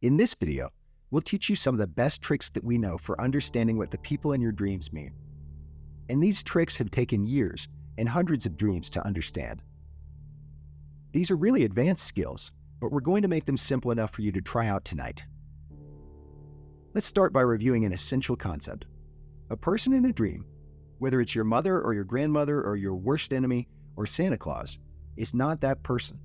In this video, we'll teach you some of the best tricks that we know for understanding what the people in your dreams mean. And these tricks have taken years and hundreds of dreams to understand. These are really advanced skills, but we're going to make them simple enough for you to try out tonight. Let's start by reviewing an essential concept. A person in a dream, whether it's your mother or your grandmother or your worst enemy or Santa Claus, is not that person.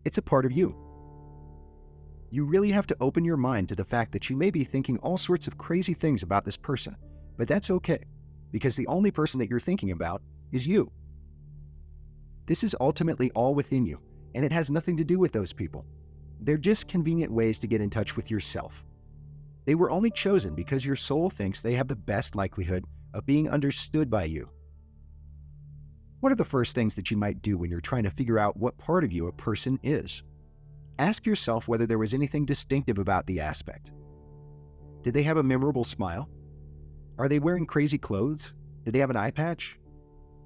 It's a part of you. You really have to open your mind to the fact that you may be thinking all sorts of crazy things about this person, but that's okay, because the only person that you're thinking about is you. This is ultimately all within you, and it has nothing to do with those people. They're just convenient ways to get in touch with yourself. They were only chosen because your soul thinks they have the best likelihood of being understood by you. What are the first things that you might do when you're trying to figure out what part of you a person is? Ask yourself whether there was anything distinctive about the aspect. Did they have a memorable smile? Are they wearing crazy clothes? Did they have an eye patch?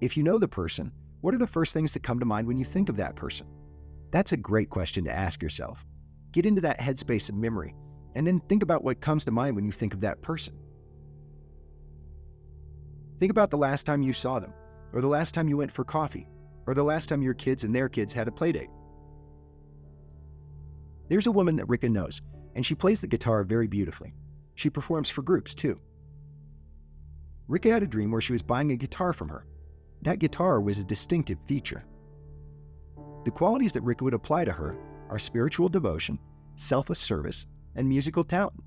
If you know the person, what are the first things that come to mind when you think of that person? That's a great question to ask yourself. Get into that headspace of memory, and then think about what comes to mind when you think of that person. Think about the last time you saw them, or the last time you went for coffee, or the last time your kids and their kids had a play date. There's a woman that Rika knows, and she plays the guitar very beautifully. She performs for groups, too. Rika had a dream where she was buying a guitar from her. That guitar was a distinctive feature. The qualities that Rika would apply to her are spiritual devotion, selfless service, and musical talent.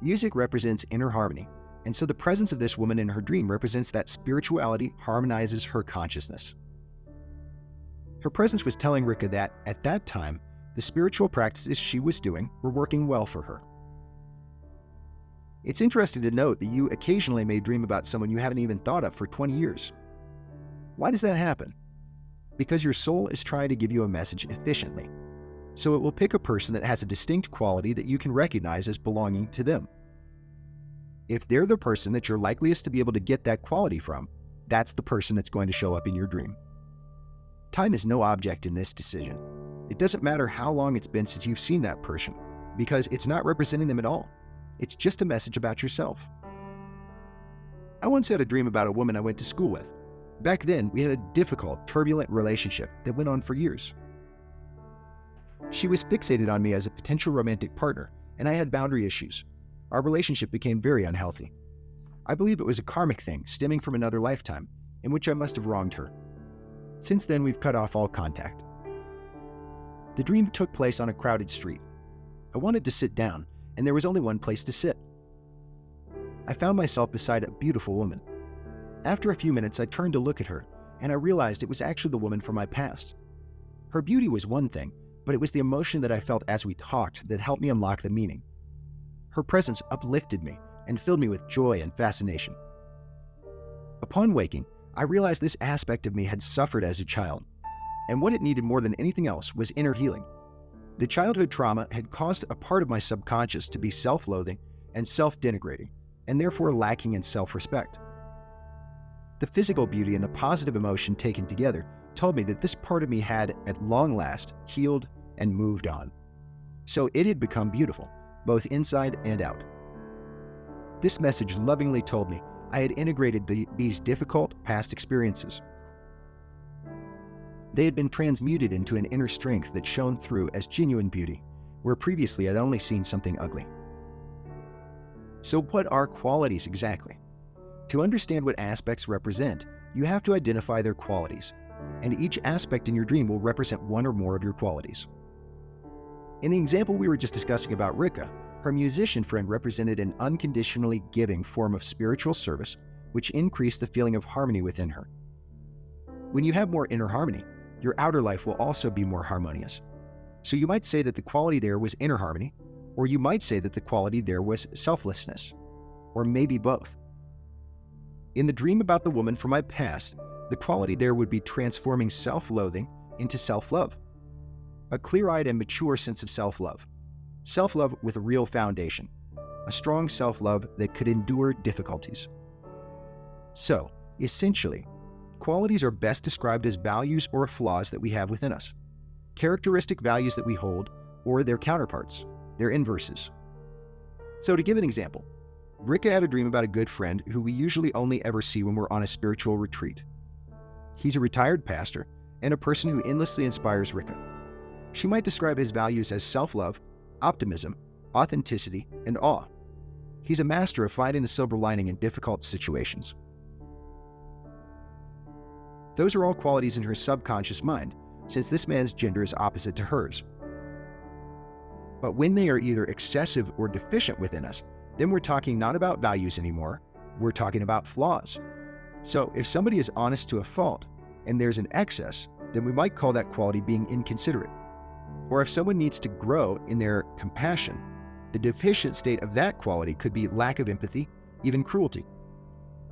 Music represents inner harmony, and so the presence of this woman in her dream represents that spirituality harmonizes her consciousness. Her presence was telling Rika that, at that time, the spiritual practices she was doing were working well for her. It's interesting to note that you occasionally may dream about someone you haven't even thought of for 20 years. Why does that happen? Because your soul is trying to give you a message efficiently. So it will pick a person that has a distinct quality that you can recognize as belonging to them. If they're the person that you're likeliest to be able to get that quality from, that's the person that's going to show up in your dream. Time is no object in this decision. It doesn't matter how long it's been since you've seen that person, because it's not representing them at all. It's just a message about yourself. I once had a dream about a woman I went to school with. Back then, we had a difficult, turbulent relationship that went on for years. She was fixated on me as a potential romantic partner, and I had boundary issues. Our relationship became very unhealthy. I believe it was a karmic thing stemming from another lifetime, in which I must have wronged her. Since then, we've cut off all contact. The dream took place on a crowded street. I wanted to sit down, and there was only one place to sit. I found myself beside a beautiful woman. After a few minutes, I turned to look at her, and I realized it was actually the woman from my past. Her beauty was one thing, but it was the emotion that I felt as we talked that helped me unlock the meaning. Her presence uplifted me and filled me with joy and fascination. Upon waking, I realized this aspect of me had suffered as a child, and what it needed more than anything else was inner healing. The childhood trauma had caused a part of my subconscious to be self-loathing and self-denigrating, and therefore lacking in self-respect. The physical beauty and the positive emotion taken together told me that this part of me had, at long last, healed and moved on. So it had become beautiful, both inside and out. This message lovingly told me I had integrated these difficult past experiences. They had been transmuted into an inner strength that shone through as genuine beauty, where previously I'd only seen something ugly. So what are qualities exactly? To understand what aspects represent, you have to identify their qualities, and each aspect in your dream will represent one or more of your qualities. In the example we were just discussing about Rika, her musician friend represented an unconditionally giving form of spiritual service, which increased the feeling of harmony within her. When you have more inner harmony, your outer life will also be more harmonious. So you might say that the quality there was inner harmony, or you might say that the quality there was selflessness, or maybe both. In the dream about the woman from my past, the quality there would be transforming self-loathing into self-love. A clear-eyed and mature sense of self-love. Self-love with a real foundation. A strong self-love that could endure difficulties. So, essentially, qualities are best described as values or flaws that we have within us. Characteristic values that we hold or their counterparts, their inverses. So to give an example, Rika had a dream about a good friend who we usually only ever see when we're on a spiritual retreat. He's a retired pastor and a person who endlessly inspires Rika. She might describe his values as self-love, optimism, authenticity, and awe. He's a master of finding the silver lining in difficult situations. Those are all qualities in her subconscious mind, since this man's gender is opposite to hers. But when they are either excessive or deficient within us, then we're talking not about values anymore, we're talking about flaws. So if somebody is honest to a fault and there's an excess, then we might call that quality being inconsiderate. Or if someone needs to grow in their compassion, the deficient state of that quality could be lack of empathy, even cruelty.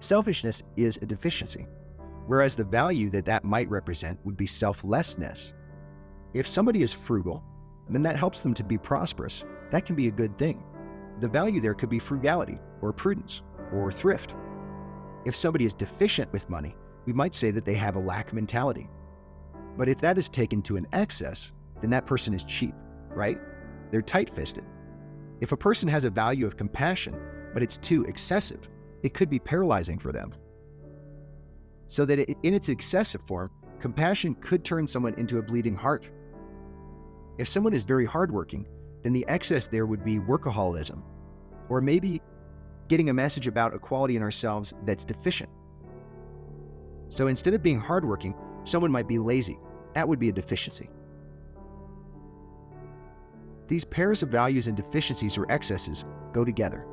Selfishness is a deficiency, whereas the value that might represent would be selflessness. If somebody is frugal, then that helps them to be prosperous. That can be a good thing. The value there could be frugality, or prudence, or thrift. If somebody is deficient with money, we might say that they have a lack mentality. But if that is taken to an excess, then that person is cheap, right? They're tight-fisted. If a person has a value of compassion, but it's too excessive, it could be paralyzing for them. So that in its excessive form, compassion could turn someone into a bleeding heart. If someone is very hardworking, then the excess there would be workaholism, or maybe getting a message about a quality in ourselves that's deficient. So instead of being hardworking, someone might be lazy. That would be a deficiency. These pairs of values and deficiencies or excesses go together,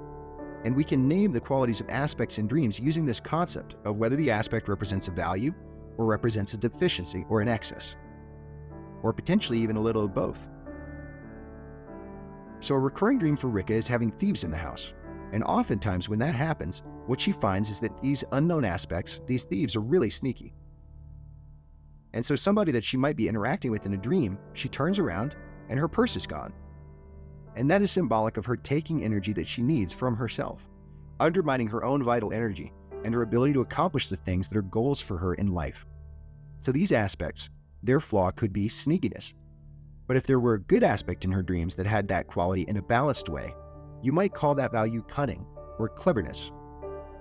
and we can name the qualities of aspects in dreams using this concept of whether the aspect represents a value or represents a deficiency or an excess, or potentially even a little of both. So a recurring dream for Rika is having thieves in the house, and oftentimes when that happens, what she finds is that these unknown aspects, these thieves, are really sneaky. And so somebody that she might be interacting with in a dream, she turns around and her purse is gone. And that is symbolic of her taking energy that she needs from herself, undermining her own vital energy and her ability to accomplish the things that are goals for her in life. So these aspects, their flaw could be sneakiness. But if there were a good aspect in her dreams that had that quality in a balanced way, you might call that value cunning or cleverness.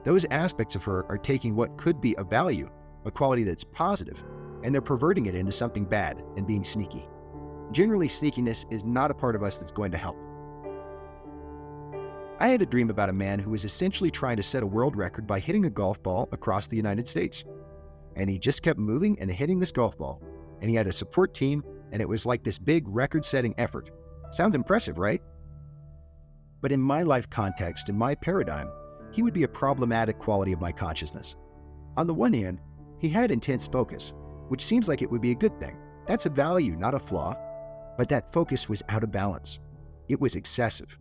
Those aspects of her are taking what could be a value, a quality that's positive, and they're perverting it into something bad and being sneaky. Generally, sneakiness is not a part of us that's going to help. I had a dream about a man who was essentially trying to set a world record by hitting a golf ball across the United States. And he just kept moving and hitting this golf ball. And he had a support team, and it was like this big record-setting effort. Sounds impressive, right? But in my life context, in my paradigm, he would be a problematic quality of my consciousness. On the one hand, he had intense focus, which seems like it would be a good thing. That's a value, not a flaw. But that focus was out of balance. It was excessive.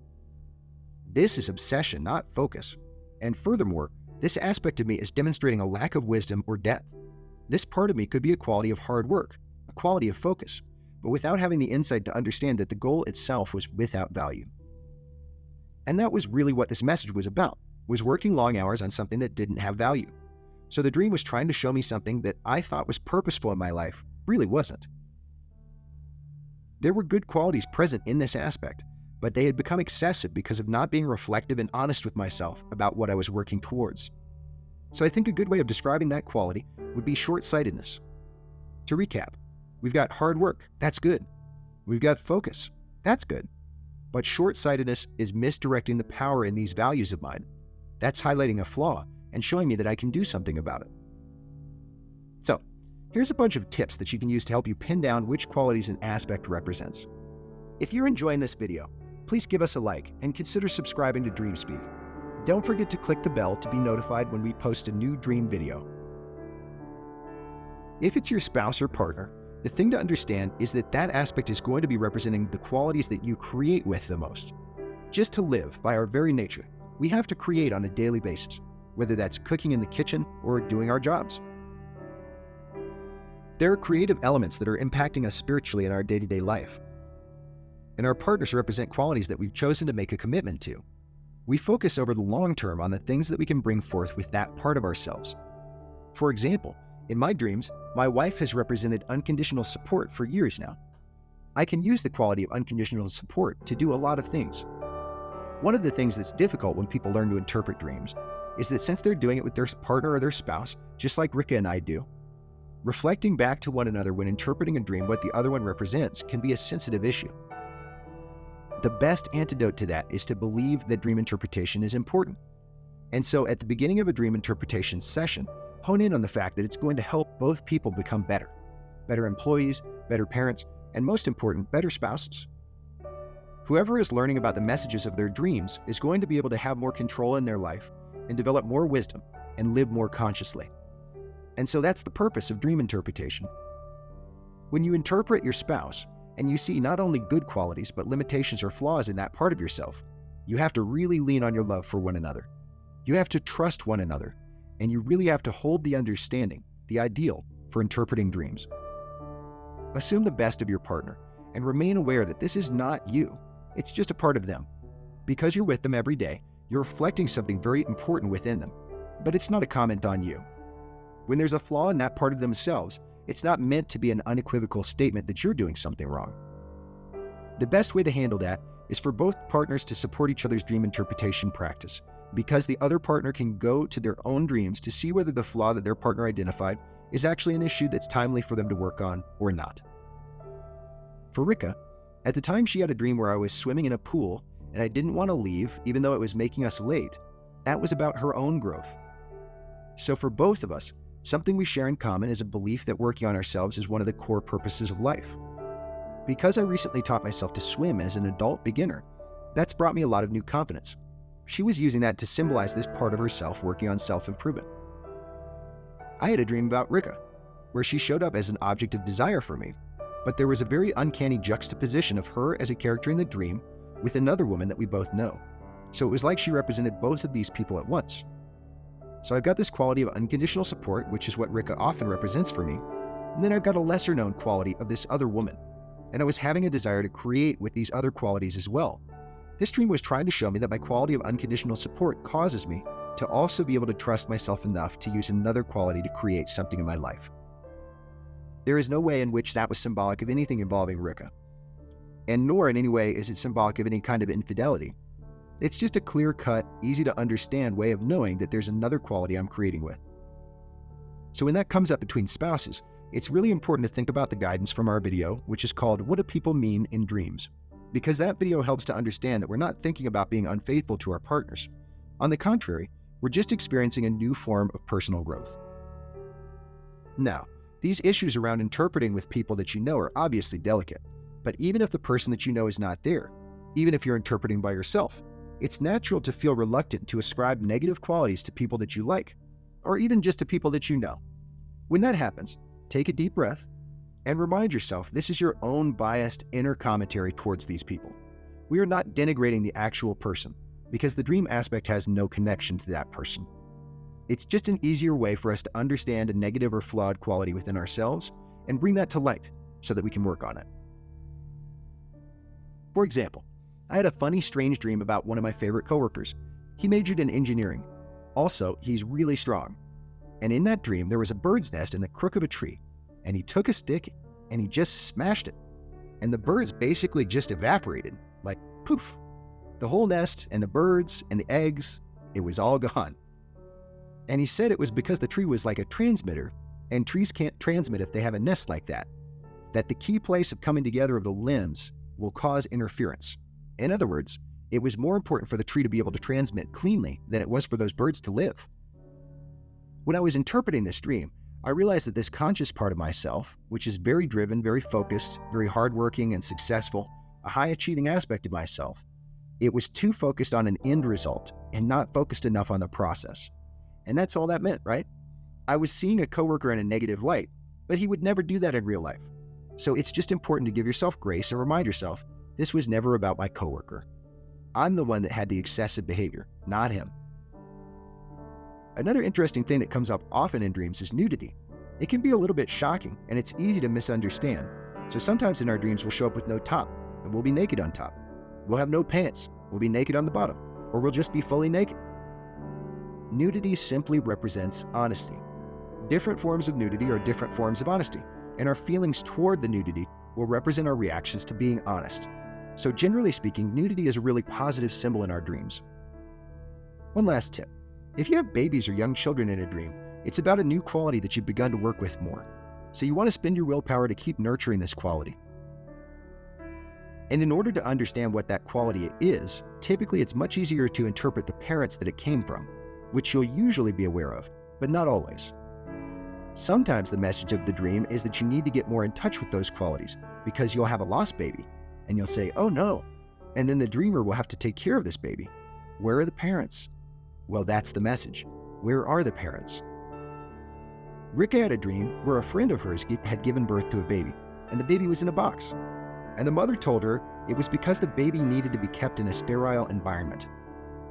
This is obsession, not focus. And furthermore, this aspect of me is demonstrating a lack of wisdom or depth. This part of me could be a quality of hard work, a quality of focus, but without having the insight to understand that the goal itself was without value. And that was really what this message was about, was working long hours on something that didn't have value. So the dream was trying to show me something that I thought was purposeful in my life, really wasn't. There were good qualities present in this aspect, but they had become excessive because of not being reflective and honest with myself about what I was working towards. So I think a good way of describing that quality would be short-sightedness. To recap, we've got hard work, that's good. We've got focus, that's good. But short-sightedness is misdirecting the power in these values of mine. That's highlighting a flaw and showing me that I can do something about it. So, here's a bunch of tips that you can use to help you pin down which qualities an aspect represents. If you're enjoying this video, please give us a like and consider subscribing to DreamSpeak. Don't forget to click the bell to be notified when we post a new dream video. If it's your spouse or partner, the thing to understand is that that aspect is going to be representing the qualities that you create with the most. Just to live, by our very nature, we have to create on a daily basis, whether that's cooking in the kitchen or doing our jobs. There are creative elements that are impacting us spiritually in our day-to-day life. And our partners represent qualities that we've chosen to make a commitment to. We focus over the long term on the things that we can bring forth with that part of ourselves. For example, in my dreams, my wife has represented unconditional support for years now. I can use the quality of unconditional support to do a lot of things. One of the things that's difficult when people learn to interpret dreams is that since they're doing it with their partner or their spouse, just like Rika and I do, reflecting back to one another when interpreting a dream what the other one represents can be a sensitive issue. The best antidote to that is to believe that dream interpretation is important. And so at the beginning of a dream interpretation session, hone in on the fact that it's going to help both people become better employees, better parents, and most important, better spouses. Whoever is learning about the messages of their dreams is going to be able to have more control in their life and develop more wisdom and live more consciously. And so that's the purpose of dream interpretation. When you interpret your spouse and you see not only good qualities but limitations or flaws in that part of yourself, you have to really lean on your love for one another. You have to trust one another, and you really have to hold the understanding, the ideal, for interpreting dreams. Assume the best of your partner and remain aware that this is not you. It's just a part of them. Because you're with them every day, you're reflecting something very important within them, but it's not a comment on you. When there's a flaw in that part of themselves, it's not meant to be an unequivocal statement that you're doing something wrong. The best way to handle that is for both partners to support each other's dream interpretation practice, because the other partner can go to their own dreams to see whether the flaw that their partner identified is actually an issue that's timely for them to work on or not. For Rika, at the time she had a dream where I was swimming in a pool and I didn't want to leave even though it was making us late. That was about her own growth. So for both of us, something we share in common is a belief that working on ourselves is one of the core purposes of life. Because I recently taught myself to swim as an adult beginner, that's brought me a lot of new confidence. She was using that to symbolize this part of herself working on self-improvement. I had a dream about Rika, where she showed up as an object of desire for me, but there was a very uncanny juxtaposition of her as a character in the dream with another woman that we both know. So it was like she represented both of these people at once. So I've got this quality of unconditional support, which is what Rika often represents for me, and then I've got a lesser known quality of this other woman, and I was having a desire to create with these other qualities as well. This dream was trying to show me that my quality of unconditional support causes me to also be able to trust myself enough to use another quality to create something in my life. There is no way in which that was symbolic of anything involving Rika, and nor in any way is it symbolic of any kind of infidelity. It's just a clear-cut, easy-to-understand way of knowing that there's another quality I'm creating with. So when that comes up between spouses, it's really important to think about the guidance from our video, which is called What Do People Mean in Dreams? Because that video helps to understand that we're not thinking about being unfaithful to our partners. On the contrary, we're just experiencing a new form of personal growth. Now, these issues around interpreting with people that you know are obviously delicate, but even if the person that you know is not there, even if you're interpreting by yourself, it's natural to feel reluctant to ascribe negative qualities to people that you like, or even just to people that you know. When that happens, take a deep breath and remind yourself this is your own biased inner commentary towards these people. We are not denigrating the actual person, because the dream aspect has no connection to that person. It's just an easier way for us to understand a negative or flawed quality within ourselves and bring that to light so that we can work on it. For example, I had a funny, strange dream about one of my favorite coworkers. He majored in engineering. Also, he's really strong. And in that dream, there was a bird's nest in the crook of a tree, and he took a stick and he just smashed it. And the birds basically just evaporated, like poof. The whole nest and the birds and the eggs, it was all gone. And he said it was because the tree was like a transmitter, and trees can't transmit if they have a nest like that. That the key place of coming together of the limbs will cause interference. In other words, it was more important for the tree to be able to transmit cleanly than it was for those birds to live. When I was interpreting this dream, I realized that this conscious part of myself, which is very driven, very focused, very hardworking and successful, a high-achieving aspect of myself, it was too focused on an end result and not focused enough on the process. And that's all that meant, right? I was seeing a coworker in a negative light, but he would never do that in real life. So it's just important to give yourself grace and remind yourself, this was never about my coworker. I'm the one that had the excessive behavior, not him. Another interesting thing that comes up often in dreams is nudity. It can be a little bit shocking, and it's easy to misunderstand. So sometimes in our dreams we'll show up with no top, and we'll be naked on top. We'll have no pants, we'll be naked on the bottom, or we'll just be fully naked. Nudity simply represents honesty. Different forms of nudity are different forms of honesty, and our feelings toward the nudity will represent our reactions to being honest. So generally speaking, nudity is a really positive symbol in our dreams. One last tip. If you have babies or young children in a dream, it's about a new quality that you've begun to work with more. So you want to spend your willpower to keep nurturing this quality. And in order to understand what that quality is, typically it's much easier to interpret the parents that it came from, which you'll usually be aware of, but not always. Sometimes the message of the dream is that you need to get more in touch with those qualities because you'll have a lost baby and you'll say, oh no, and then the dreamer will have to take care of this baby. Where are the parents? Well, that's the message. Where are the parents? Rika had a dream where a friend of hers had given birth to a baby, and the baby was in a box. And the mother told her it was because the baby needed to be kept in a sterile environment.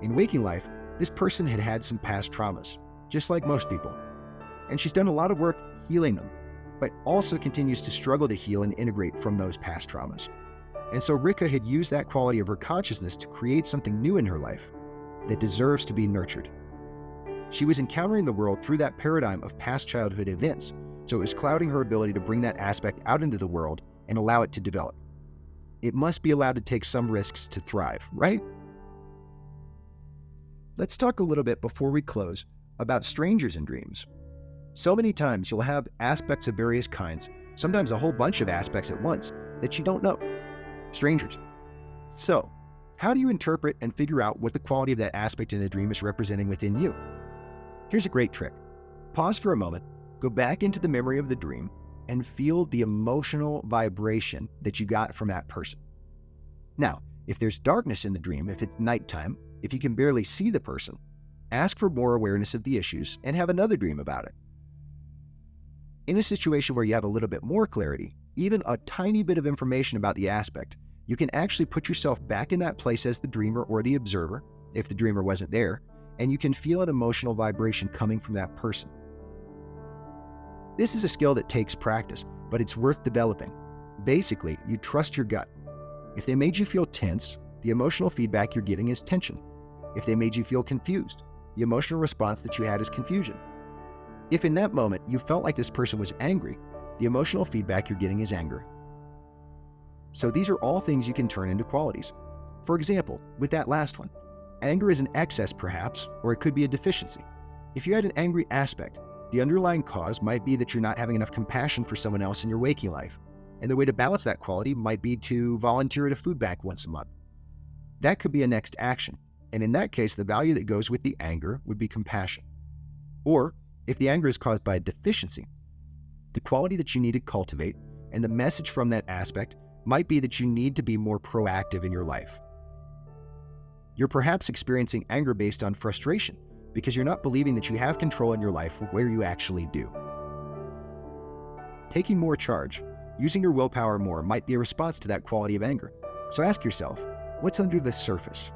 In waking life, this person had had some past traumas, just like most people. And she's done a lot of work healing them, but also continues to struggle to heal and integrate from those past traumas. And so Rika had used that quality of her consciousness to create something new in her life that deserves to be nurtured. She was encountering the world through that paradigm of past childhood events, so it was clouding her ability to bring that aspect out into the world and allow it to develop. It must be allowed to take some risks to thrive, right? Let's talk a little bit before we close about strangers in dreams. So many times you'll have aspects of various kinds, sometimes a whole bunch of aspects at once, that you don't know. Strangers. So, how do you interpret and figure out what the quality of that aspect in a dream is representing within you? Here's a great trick. Pause for a moment, go back into the memory of the dream, and feel the emotional vibration that you got from that person. Now, if there's darkness in the dream, if it's nighttime, if you can barely see the person, ask for more awareness of the issues and have another dream about it. In a situation where you have a little bit more clarity, even a tiny bit of information about the aspect, you can actually put yourself back in that place as the dreamer or the observer, if the dreamer wasn't there, and you can feel an emotional vibration coming from that person. This is a skill that takes practice, but it's worth developing. Basically, you trust your gut. If they made you feel tense, the emotional feedback you're getting is tension. If they made you feel confused, the emotional response that you had is confusion. If in that moment you felt like this person was angry, the emotional feedback you're getting is anger. So these are all things you can turn into qualities. For example, with that last one, anger is an excess perhaps, or it could be a deficiency. If you had an angry aspect, the underlying cause might be that you're not having enough compassion for someone else in your waking life. And the way to balance that quality might be to volunteer at a food bank once a month. That could be a next action. And in that case, the value that goes with the anger would be compassion. Or if the anger is caused by a deficiency, the quality that you need to cultivate and the message from that aspect might be that you need to be more proactive in your life. You're perhaps experiencing anger based on frustration because you're not believing that you have control in your life where you actually do. Taking more charge, using your willpower more might be a response to that quality of anger. So ask yourself, what's under the surface?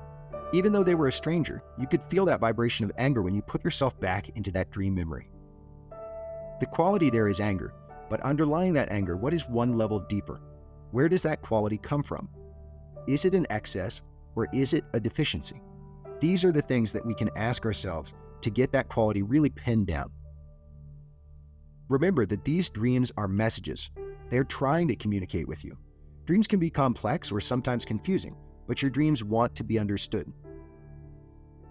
Even though they were a stranger, you could feel that vibration of anger when you put yourself back into that dream memory. The quality there is anger, but underlying that anger, what is one level deeper? Where does that quality come from? Is it an excess or is it a deficiency? These are the things that we can ask ourselves to get that quality really pinned down. Remember that these dreams are messages. They're trying to communicate with you. Dreams can be complex or sometimes confusing, but your dreams want to be understood.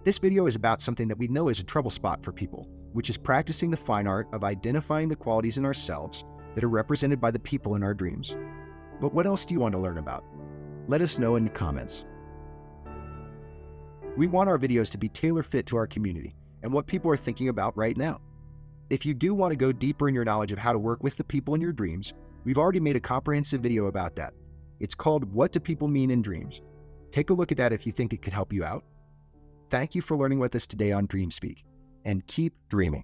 This video is about something that we know is a trouble spot for people, which is practicing the fine art of identifying the qualities in ourselves that are represented by the people in our dreams. But what else do you want to learn about? Let us know in the comments. We want our videos to be tailor-fit to our community and what people are thinking about right now. If you do want to go deeper in your knowledge of how to work with the people in your dreams, we've already made a comprehensive video about that. It's called What Do People Mean in Dreams? Take a look at that if you think it could help you out. Thank you for learning with us today on DreamSpeak, and keep dreaming.